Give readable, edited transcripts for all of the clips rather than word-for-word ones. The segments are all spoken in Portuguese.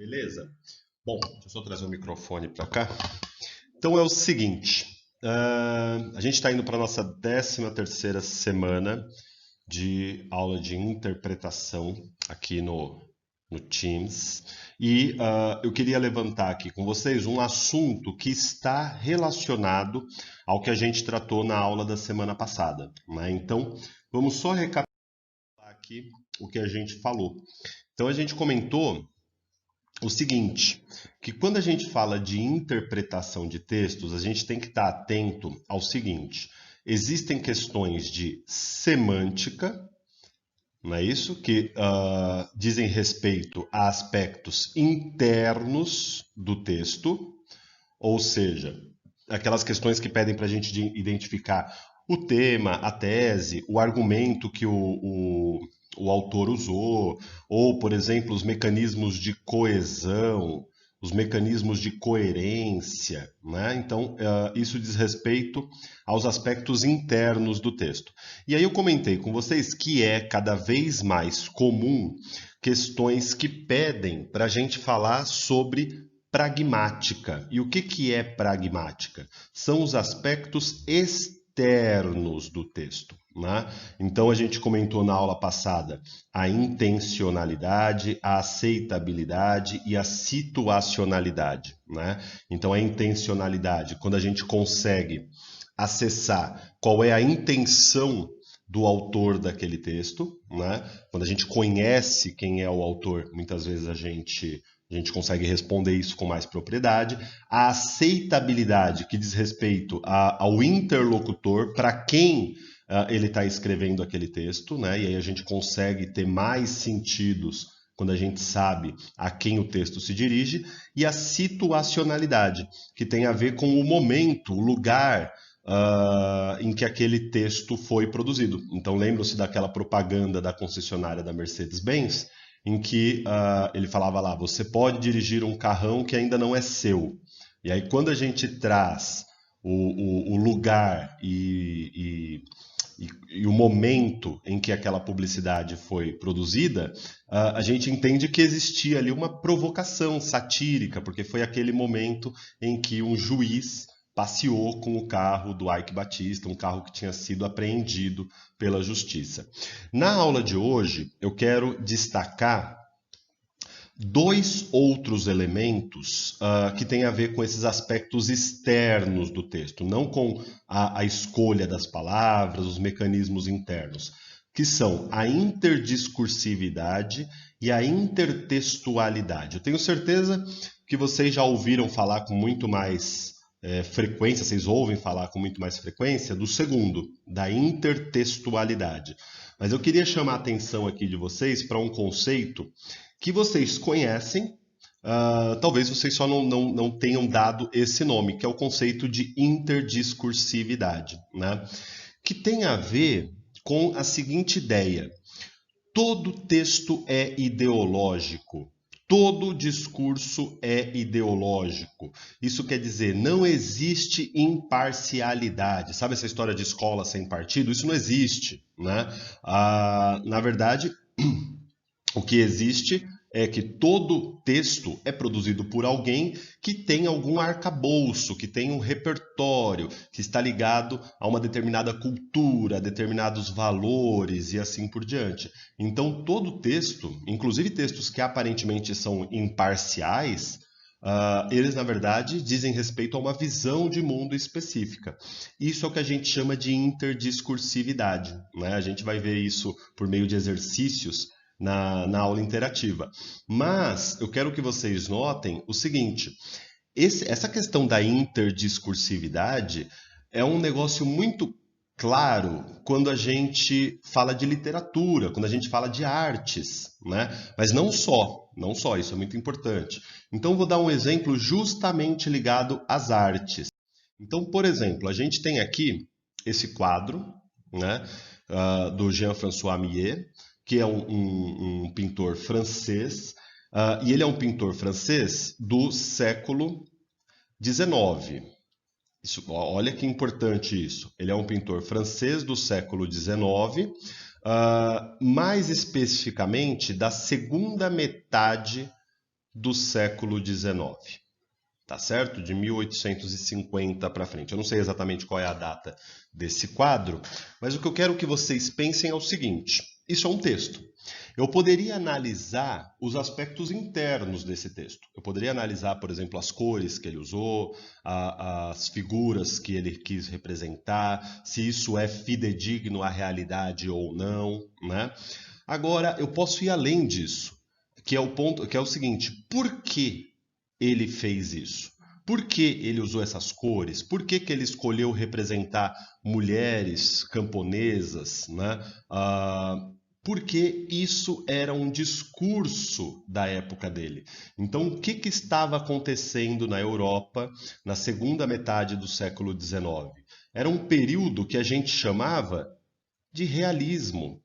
Beleza? Bom, deixa eu só trazer o microfone para cá. Então é o seguinte, a gente está indo para a nossa 13ª semana de aula de interpretação aqui no Teams. E eu queria levantar aqui com vocês um assunto que está relacionado ao que a gente tratou na aula da semana passada, né? Então, vamos só recapitular aqui o que a gente falou. Então, a gente comentou o seguinte, que quando a gente fala de interpretação de textos, a gente tem que estar atento ao seguinte: existem questões de semântica, não é isso? Que dizem respeito a aspectos internos do texto, ou seja, aquelas questões que pedem para a gente identificar o tema, a tese, o argumento que o autor usou, ou, por exemplo, os mecanismos de coesão, os mecanismos de coerência, né? Então, isso diz respeito aos aspectos internos do texto. E aí eu comentei com vocês que é cada vez mais comum questões que pedem para a gente falar sobre pragmática. E o que é pragmática? São os aspectos externos do texto, né? Então a gente comentou na aula passada a intencionalidade, a aceitabilidade e a situacionalidade, né? Então a intencionalidade, quando a gente consegue acessar qual é a intenção do autor daquele texto, né? Quando a gente conhece quem é o autor, muitas vezes a gente consegue responder isso com mais propriedade. A aceitabilidade, que diz respeito ao interlocutor, para quem ele está escrevendo aquele texto, né? E aí a gente consegue ter mais sentidos quando a gente sabe a quem o texto se dirige. E a situacionalidade, que tem a ver com o momento, o lugar em que aquele texto foi produzido. Então lembram-se daquela propaganda da concessionária da Mercedes-Benz, em que ele falava lá, você pode dirigir um carrão que ainda não é seu. E aí quando a gente traz o lugar e o momento em que aquela publicidade foi produzida, a gente entende que existia ali uma provocação satírica, porque foi aquele momento em que um juiz passeou com o carro do Ike Batista, um carro que tinha sido apreendido pela justiça. Na aula de hoje, eu quero destacar dois outros elementos que têm a ver com esses aspectos externos do texto, não com a escolha das palavras, os mecanismos internos, que são a interdiscursividade e a intertextualidade. Eu tenho certeza que vocês já ouviram falar com muito mais frequência, vocês ouvem falar com muito mais frequência do segundo, da intertextualidade. Mas eu queria chamar a atenção aqui de vocês para um conceito que vocês conhecem, talvez vocês só não tenham dado esse nome, que é o conceito de interdiscursividade, né? Que tem a ver com a seguinte ideia: todo texto é ideológico. Todo discurso é ideológico. Isso quer dizer, não existe imparcialidade. Sabe essa história de escola sem partido? Isso não existe, né? Na verdade, o que existe é que todo texto é produzido por alguém que tem algum arcabouço, que tem um repertório, que está ligado a uma determinada cultura, a determinados valores e assim por diante. Então, todo texto, inclusive textos que aparentemente são imparciais, eles, na verdade, dizem respeito a uma visão de mundo específica. Isso é o que a gente chama de interdiscursividade, né? A gente vai ver isso por meio de exercícios na aula interativa. Mas eu quero que vocês notem o seguinte: essa questão da interdiscursividade é um negócio muito claro quando a gente fala de literatura, quando a gente fala de artes, né? Mas não só, isso é muito importante. Então, vou dar um exemplo justamente ligado às artes. Então, por exemplo, a gente tem aqui esse quadro, né, do Jean-François Millet, que é um pintor francês, e ele é um pintor francês do século XIX. Isso, olha que importante isso. Ele é um pintor francês do século XIX, mais especificamente da segunda metade do século XIX. Tá certo? De 1850 para frente. Eu não sei exatamente qual é a data desse quadro, mas o que eu quero que vocês pensem é o seguinte: isso é um texto. Eu poderia analisar os aspectos internos desse texto. Eu poderia analisar, por exemplo, as cores que ele usou, as figuras que ele quis representar, se isso é fidedigno à realidade ou não, né? Agora, eu posso ir além disso, que é o ponto, que é o seguinte: por que ele fez isso? Por que ele usou essas cores? Por que ele escolheu representar mulheres camponesas, né? Porque isso era um discurso da época dele. Então, o que estava acontecendo na Europa na segunda metade do século XIX? Era um período que a gente chamava de realismo.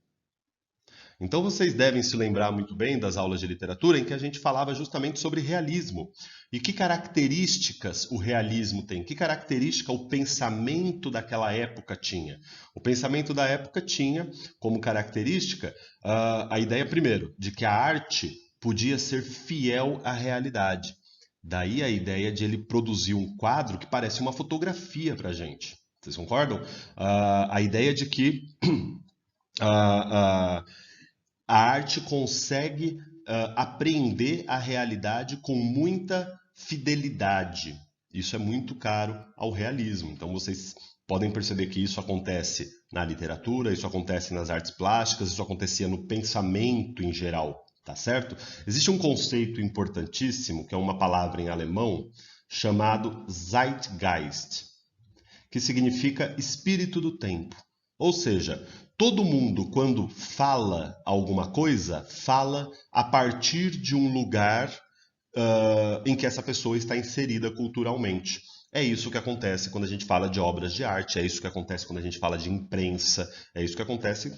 Então vocês devem se lembrar muito bem das aulas de literatura em que a gente falava justamente sobre realismo. E que características o realismo tem? Que característica o pensamento daquela época tinha? O pensamento da época tinha como característica a ideia, primeiro, de que a arte podia ser fiel à realidade. Daí a ideia de ele produzir um quadro que parece uma fotografia para a gente. Vocês concordam? A ideia de que uh, uh, a arte consegue apreender a realidade com muita fidelidade. Isso é muito caro ao realismo. Então vocês podem perceber que isso acontece na literatura, isso acontece nas artes plásticas, isso acontecia no pensamento em geral, tá certo? Existe um conceito importantíssimo, que é uma palavra em alemão, chamado Zeitgeist, que significa espírito do tempo. Ou seja, todo mundo, quando fala alguma coisa, fala a partir de um lugar em que essa pessoa está inserida culturalmente. É isso que acontece quando a gente fala de obras de arte, é isso que acontece quando a gente fala de imprensa, é isso que acontece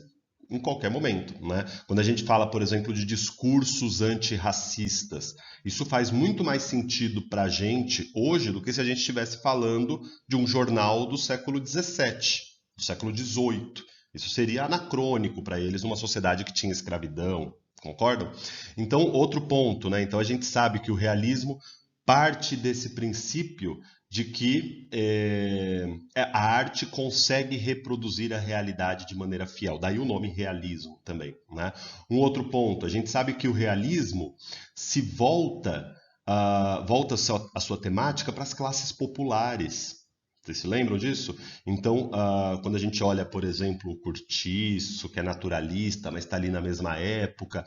em qualquer momento, né? Quando a gente fala, por exemplo, de discursos antirracistas, isso faz muito mais sentido para a gente hoje do que se a gente estivesse falando de um jornal do século XVII, do século XVIII. Isso seria anacrônico para eles numa sociedade que tinha escravidão, concordam? Então, outro ponto, né? Então a gente sabe que o realismo parte desse princípio de que a arte consegue reproduzir a realidade de maneira fiel. Daí o nome realismo também, né? Um outro ponto, a gente sabe que o realismo se volta a sua temática para as classes populares. Vocês se lembram disso? Então, quando a gente olha, por exemplo, o Cortiço, que é naturalista, mas está ali na mesma época,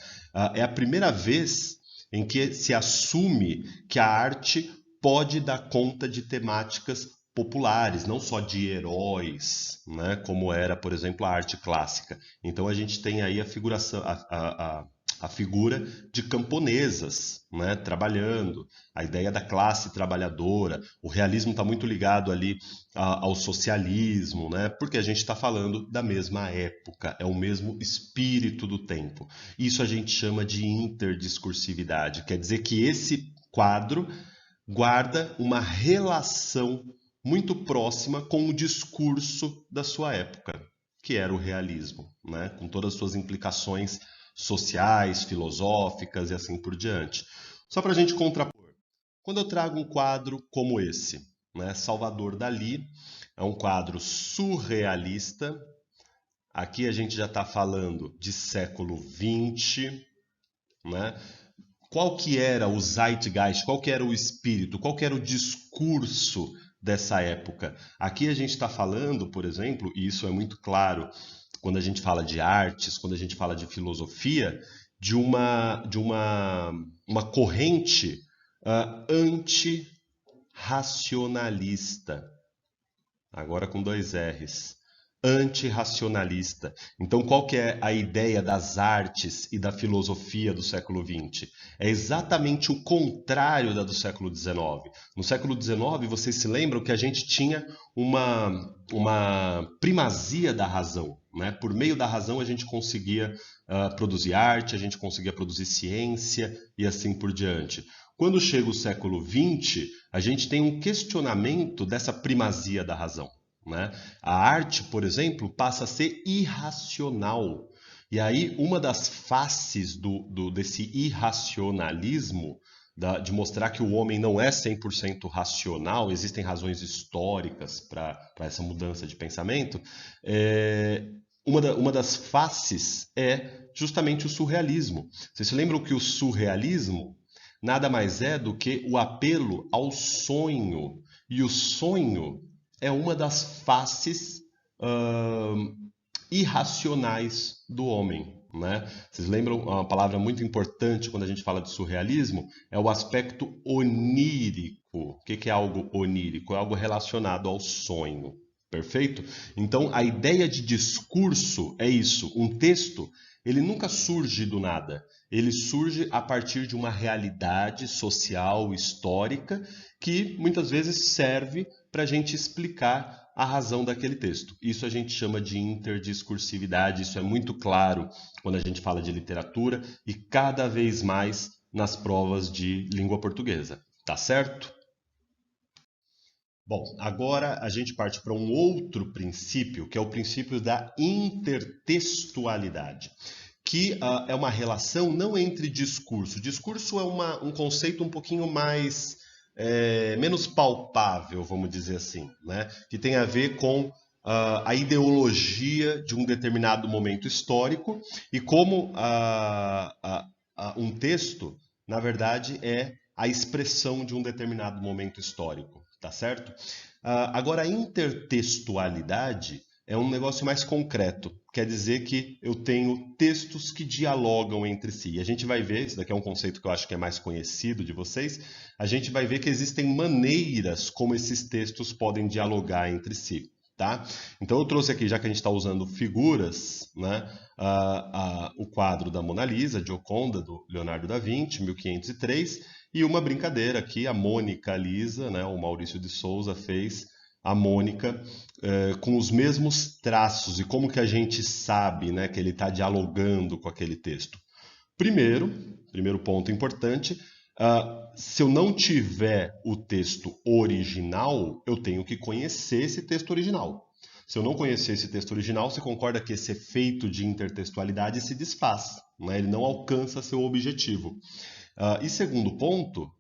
é a primeira vez em que se assume que a arte pode dar conta de temáticas populares, não só de heróis, né, como era, por exemplo, a arte clássica. Então a gente tem aí a figuração, a figura de camponesas, né, trabalhando, a ideia da classe trabalhadora. O realismo está muito ligado ali ao socialismo, né, porque a gente está falando da mesma época, é o mesmo espírito do tempo. Isso a gente chama de interdiscursividade, quer dizer que esse quadro guarda uma relação muito próxima com o discurso da sua época, que era o realismo, né, com todas as suas implicações sociais, filosóficas e assim por diante. Só para a gente contrapor. Quando eu trago um quadro como esse, né, Salvador Dalí, é um quadro surrealista. Aqui a gente já está falando de século XX, né? Qual que era o zeitgeist, qual que era o espírito, qual que era o discurso dessa época? Aqui a gente está falando, por exemplo, e isso é muito claro quando a gente fala de artes, quando a gente fala de filosofia, de uma corrente antirracionalista, agora com dois R's, antirracionalista. Então, qual que é a ideia das artes e da filosofia do século XX? É exatamente o contrário da do século XIX. No século XIX, vocês se lembram que a gente tinha uma primazia da razão, né? Por meio da razão, a gente conseguia produzir arte, a gente conseguia produzir ciência e assim por diante. Quando chega o século XX, a gente tem um questionamento dessa primazia da razão, né? A arte, por exemplo, passa a ser irracional. E aí, uma das faces desse irracionalismo de mostrar que o homem não é 100% racional, existem razões históricas para essa mudança de pensamento, uma das faces é justamente o surrealismo. Vocês se lembram que o surrealismo nada mais é do que o apelo ao sonho. E o sonho é uma das faces irracionais do homem. Né? Vocês lembram uma palavra muito importante quando a gente fala de surrealismo? É o aspecto onírico. O que é algo onírico? É algo relacionado ao sonho. Perfeito? Então, a ideia de discurso é isso. Um texto, ele nunca surge do nada. Ele surge a partir de uma realidade social, histórica, que muitas vezes serve para a gente explicar a razão daquele texto. Isso a gente chama de interdiscursividade, isso é muito claro quando a gente fala de literatura e cada vez mais nas provas de língua portuguesa. Tá certo? Bom, agora a gente parte para um outro princípio, que é o princípio da intertextualidade, que é uma relação não entre discurso. Discurso é um conceito um pouquinho mais menos palpável, vamos dizer assim, né? Que tem a ver com a ideologia de um determinado momento histórico e como um texto, na verdade, é a expressão de um determinado momento histórico, tá certo? Agora, a intertextualidade é um negócio mais concreto. Quer dizer que eu tenho textos que dialogam entre si. E a gente vai ver, isso daqui é um conceito que eu acho que é mais conhecido de vocês, a gente vai ver que existem maneiras como esses textos podem dialogar entre si. Tá? Então eu trouxe aqui, já que a gente está usando figuras, né, o quadro da Mona Lisa, Gioconda, do Leonardo da Vinci, 1503, e uma brincadeira aqui, a Mônica Lisa, né, o Maurício de Souza fez a Mônica com os mesmos traços. E como que a gente sabe, né, que ele está dialogando com aquele texto? Primeiro ponto importante, se eu não tiver o texto original, eu tenho que conhecer esse texto original. Se eu não conhecer esse texto original, você concorda que esse efeito de intertextualidade se desfaz, né? Ele não alcança seu objetivo. E segundo ponto,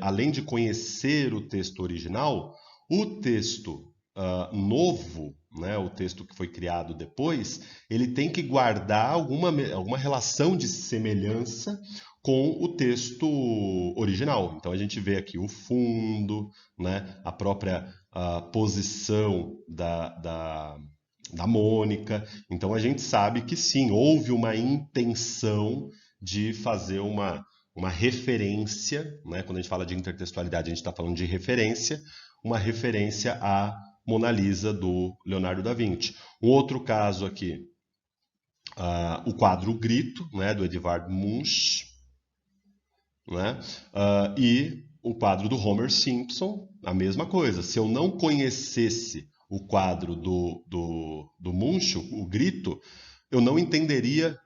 além de conhecer o texto original, o texto novo, né, o texto que foi criado depois, ele tem que guardar alguma relação de semelhança com o texto original. Então a gente vê aqui o fundo, né, a própria posição da Mônica. Então a gente sabe que sim, houve uma intenção de fazer uma referência, né? Quando a gente fala de intertextualidade, a gente está falando de referência, uma referência à Mona Lisa do Leonardo da Vinci. Um outro caso aqui, o quadro O Grito, né, do Edvard Munch, né? E o quadro do Homer Simpson, a mesma coisa. Se eu não conhecesse o quadro do Munch, O Grito, eu não entenderia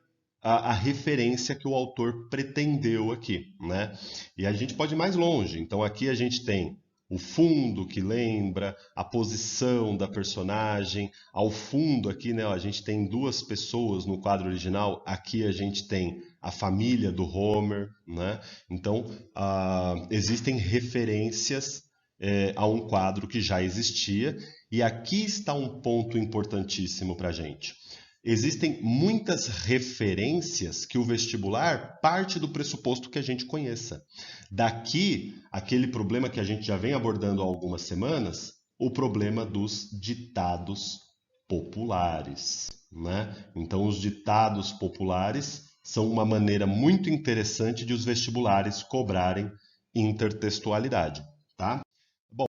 a referência que o autor pretendeu aqui, né? E a gente pode ir mais longe. Então aqui a gente tem o fundo que lembra, a posição da personagem. Ao fundo aqui, né, a gente tem duas pessoas no quadro original. Aqui a gente tem a família do Homer, né? Então existem referências a um quadro que já existia. E aqui está um ponto importantíssimo para a gente. Existem muitas referências que o vestibular parte do pressuposto que a gente conheça. Daqui, aquele problema que a gente já vem abordando há algumas semanas, o problema dos ditados populares, né? Então, os ditados populares são uma maneira muito interessante de os vestibulares cobrarem intertextualidade.